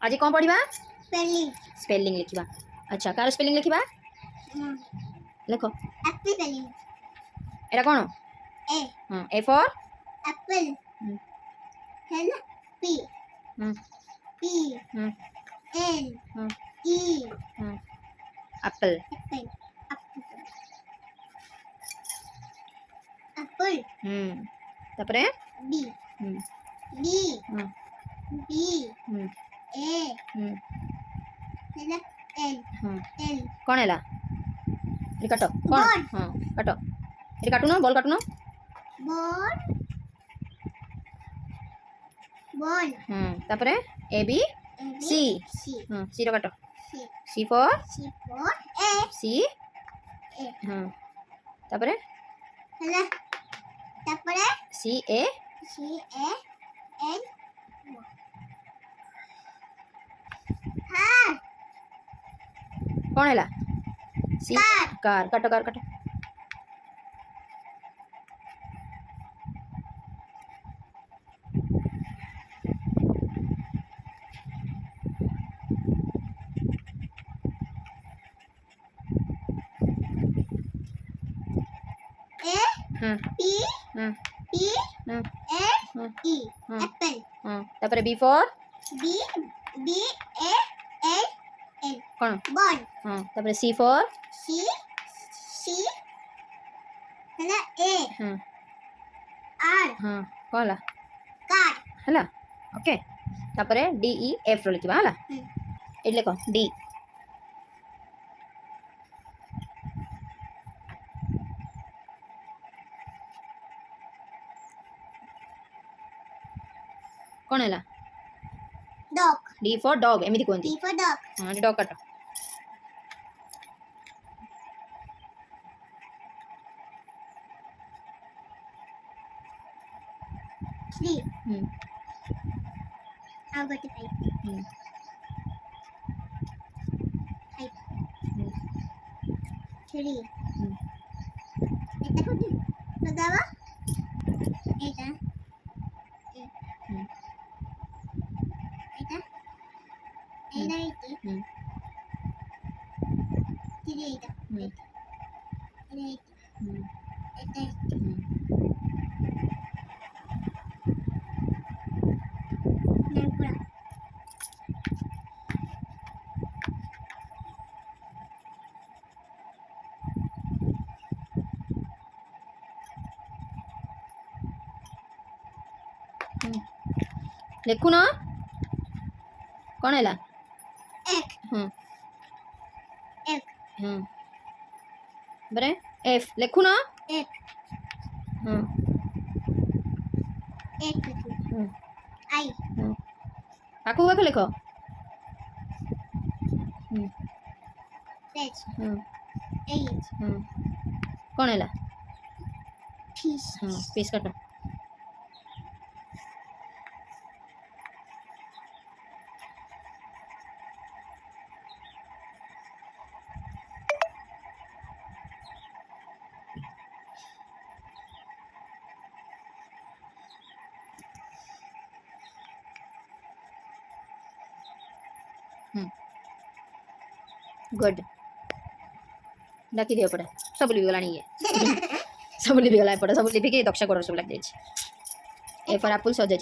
आज कौन पढ़ा स्पेलिंग स्पेलिंग लिखा। अच्छा कार स्पेलिंग लिखा लिख स्पेलिंग एटा कौन ए हाँ ए फॉर एप्पल है ना P P L E Apple Apple Apple तापरे बी बी बी ए है ना एल एल कौन है ये काटो कौन हाँ काटो ये काटू ना बॉल काटू ना बॉल बॉल तापरे ए बी सी सी सी रो काटो सी सी फॉर ए सी ए तापरे है ना तापरे सी ए एल हाँ कौन है सी कार काटो कार काटो A P P L E apple तापरे B for B B A L L कौन बॉल तापरे सी फॉर सी सी है ना ए आर कौन कार है ओके तापरे डी ई एफ रो लिखा है ये लिखो डी कौन है डॉग डी फॉर डॉग एमती कहती डी फॉर डॉग हाँ डॉग काटो three I'll go to five. Five. Three. Ito ko din. Nagawa? Ito. Ito. Ito. Ito. Three. Ito. Ito. Ito. लिखू ना कौन है एक एक बरे एफ लिखू ना एक एक आई आखू का लिखो एच एच कौन है पीस पीस काटो गुड डाकी दियो पड़े सब लिपि गलानी है सब लिपि गला पड़े सब लिपि के दक्षा कर सब लग जाय ए फॉर एप्पल सजे